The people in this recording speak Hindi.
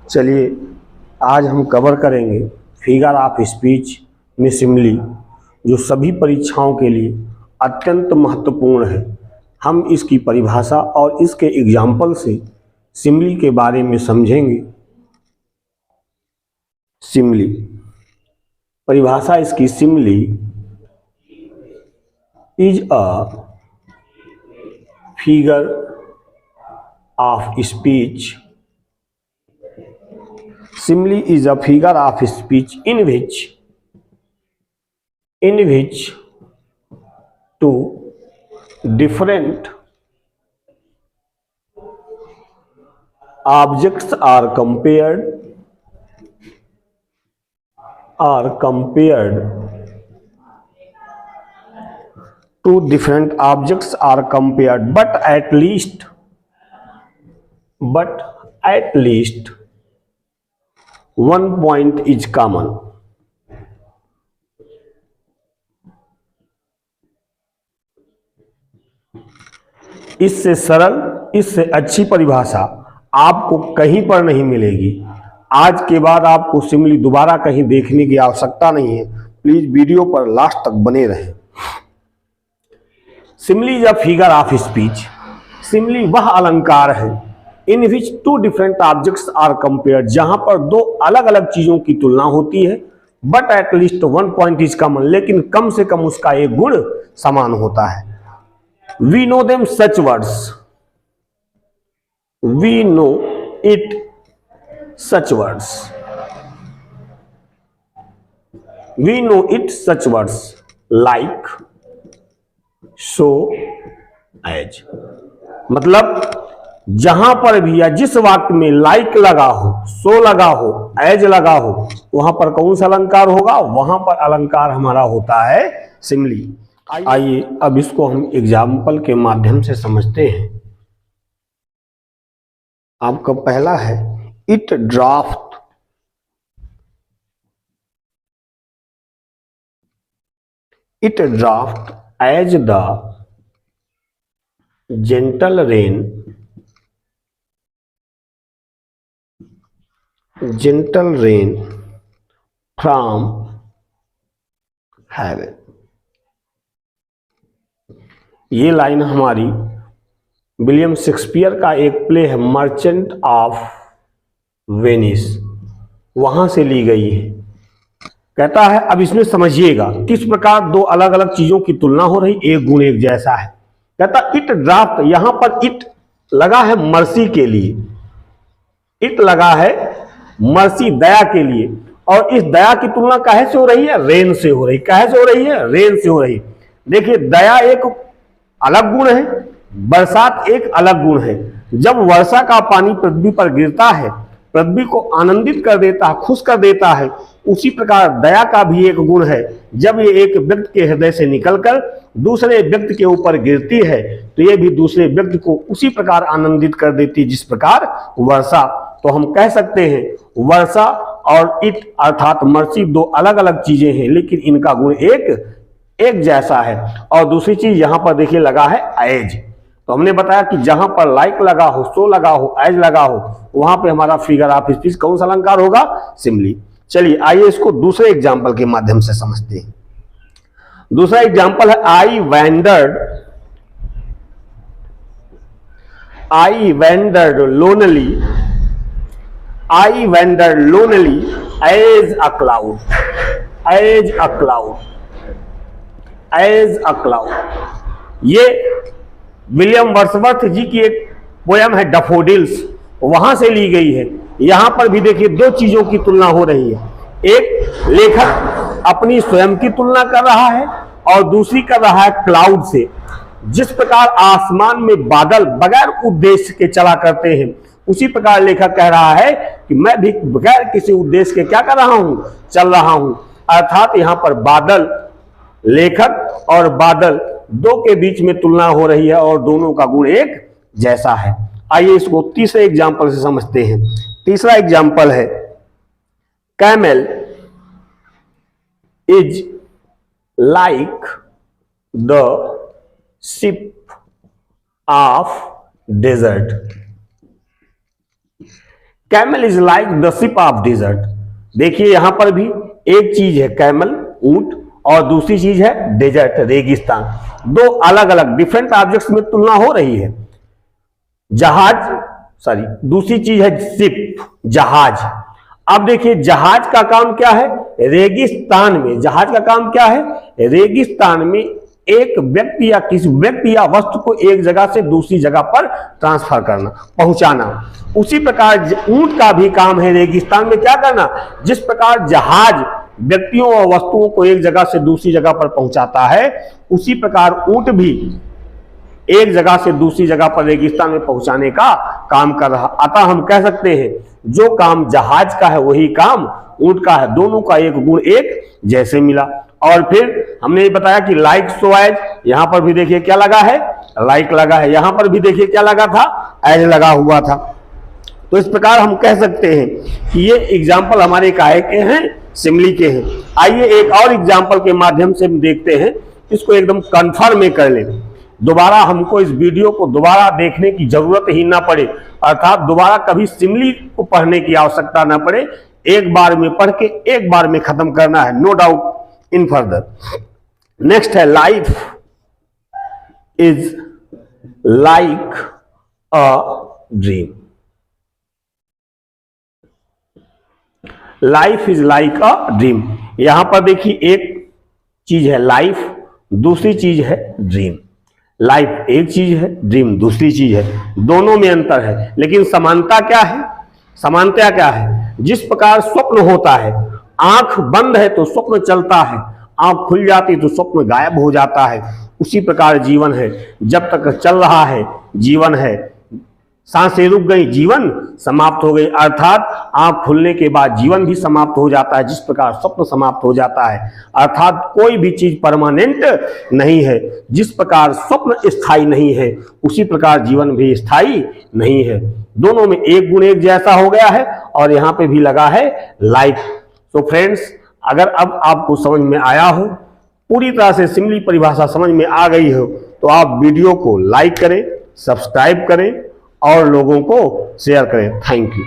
चलिए आज हम कवर करेंगे फिगर ऑफ स्पीच में सिमली, जो सभी परीक्षाओं के लिए अत्यंत महत्वपूर्ण है। हम इसकी परिभाषा और इसके एग्जाम्पल से सिमली के बारे में समझेंगे। सिमली परिभाषा इसकी, simile is a figure of speech. Simile is a figure of speech in which two different objects are compared two different objects are compared, but at least one point is common. इससे सरल, इससे अच्छी परिभाषा आपको कहीं पर नहीं मिलेगी। आज के बाद आपको सिमली दोबारा कहीं देखने की आवश्यकता नहीं है। प्लीज वीडियो पर लास्ट तक बने रहें। Simile is a figure of speech. Simile वह अलंकार है in which two different objects are compared, जहां पर दो अलग अलग चीजों की तुलना होती है। But at least one point is common, लेकिन कम से कम उसका एक गुण समान होता है। We know them such words, we know it such words, we know it such words like, so, as. मतलब जहां पर भी या जिस वाक्य में लाइक लगा हो, सो लगा हो, एज लगा हो, वहां पर कौन सा अलंकार होगा? वहां पर अलंकार हमारा होता है सिमली। आइए अब इसको हम एग्जाम्पल के माध्यम से समझते हैं। आपका पहला है it droppeth. It droppeth as the gentle rain from heaven। ये लाइन हमारी विलियम शेक्सपियर का एक प्ले है मर्चेंट ऑफ वेनिस, वहां से ली गई है। कहता है अब इसमें समझिएगा किस प्रकार दो अलग अलग चीजों की तुलना हो रही, एक गुण एक जैसा है। कहता इट ड्राफ्ट, यहां पर इट लगा है मर्सी के लिए, इट लगा है मर्सी दया के लिए, और इस दया की तुलना काहे से हो रही है? रेन से हो रही। काहे से हो रही है? रेन से हो रही। देखिए दया एक अलग गुण है, बरसात एक अलग गुण है। जब वर्षा का पानी पृथ्वी पर गिरता है, पृथ्वी को आनंदित कर देता है, खुश कर देता है, उसी प्रकार दया का भी एक गुण है। जब ये एक व्यक्ति के हृदय से निकलकर दूसरे व्यक्ति के ऊपर गिरती है तो ये भी दूसरे व्यक्ति को उसी प्रकार आनंदित कर देती है जिस प्रकार वर्षा। तो हम कह सकते हैं वर्षा और इट अर्थात मर्सी दो अलग अलग चीजें हैं, लेकिन इनका गुण एक जैसा है। और दूसरी चीज यहां पर देखिए लगा है एज। तो हमने बताया कि जहां पर लाइक लगा हो, सो लगा हो, एज लगा हो, वहां पे हमारा फिगर ऑफ स्पीच कौन सा अलंकार होगा? सिमली। चलिए आइए इसको दूसरे एग्जाम्पल के माध्यम से समझते हैं। दूसरा एग्जाम्पल है I wandered lonely, I wandered lonely as a cloud, as a cloud, as a cloud. ये विलियम वर्ड्सवर्थ जी की एक पोयम है डैफोडिल्स, वहां से ली गई है। यहां पर भी देखिए दो चीजों की तुलना हो रही है। एक लेखक अपनी स्वयं की तुलना कर रहा है और दूसरी कर रहा है क्लाउड से। जिस प्रकार आसमान में बादल बगैर उद्देश्य के चला करते हैं, उसी प्रकार लेखक कह रहा है कि मैं भी बगैर किसी उद्देश्य के क्या कर रहा हूं? चल रहा हूं। अर्थात यहां पर बादल, लेखक और बादल दो के बीच में तुलना हो रही है और दोनों का गुण एक जैसा है। आइए इसको तीसरे एग्जाम्पल से समझते हैं। तीसरा एग्जाम्पल है camel is like the ship of desert. Camel is like the ship of desert. देखिए यहां पर भी एक चीज है कैमल ऊंट और दूसरी चीज है डेजर्ट रेगिस्तान। दो अलग अलग डिफरेंट ऑब्जेक्ट्स में तुलना हो रही है। दूसरी चीज है शिप जहाज। अब देखिए जहाज का काम क्या है, रेगिस्तान में जहाज का काम क्या है, रेगिस्तान में एक व्यक्ति या वस्तु को एक जगह से दूसरी जगह पर ट्रांसफर करना, पहुंचाना। उसी प्रकार ऊंट का भी काम है रेगिस्तान में क्या करना। जिस प्रकार जहाज व्यक्तियों और वस्तुओं को एक जगह से दूसरी जगह पर पहुंचाता है, उसी प्रकार ऊंट भी एक जगह से दूसरी जगह पर रेगिस्तान में पहुंचाने का काम कर रहा। अतः हम कह सकते हैं जो काम जहाज का है वही काम ऊंट का है, दोनों का एक गुण एक जैसे मिला। और फिर हमने ये बताया कि लाइक सो एज, यहां पर भी देखिए क्या लगा है, लाइक लगा है, यहां पर भी देखिए क्या लगा था, एज लगा हुआ था। तो इस प्रकार हम कह सकते हैं कि ये एग्जाम्पल हमारे काहे के हैं, सिमली के हैं। आइए एक और एग्जाम्पल के माध्यम से हम देखते हैं, इसको एकदम कंफर्म में कर लें, दोबारा हमको इस वीडियो को दोबारा देखने की जरूरत ही ना पड़े, अर्थात दोबारा कभी सिमली को पढ़ने की आवश्यकता ना पड़े। एक बार में पढ़ के एक बार में खत्म करना है, no doubt in further. Next है life is like a dream. Life is like a dream. यहां पर देखिए एक चीज है लाइफ, दूसरी चीज है ड्रीम। लाइफ एक चीज है, ड्रीम दूसरी चीज है, दोनों में अंतर है, लेकिन समानता क्या है, समानता क्या है। जिस प्रकार स्वप्न होता है, आंख बंद है तो स्वप्न चलता है, आंख खुल जाती तो स्वप्न गायब हो जाता है, उसी प्रकार जीवन है। जब तक चल रहा है जीवन है, सांसें रुक गई जीवन समाप्त हो गई, अर्थात आंख खुलने के बाद जीवन भी समाप्त हो जाता है। जिस प्रकार स्वप्न समाप्त हो जाता है, अर्थात कोई भी चीज परमानेंट नहीं है। जिस प्रकार स्वप्न स्थायी नहीं है, उसी प्रकार जीवन भी स्थायी नहीं है। दोनों में एक गुण एक जैसा हो गया है और यहाँ पे भी लगा है लाइफ। तो फ्रेंड्स, अगर अब आपको समझ में आया हो, पूरी तरह से सिमली परिभाषा समझ में आ गई हो, तो आप वीडियो को लाइक करें, सब्सक्राइब करें और लोगों को शेयर करें। Thank you.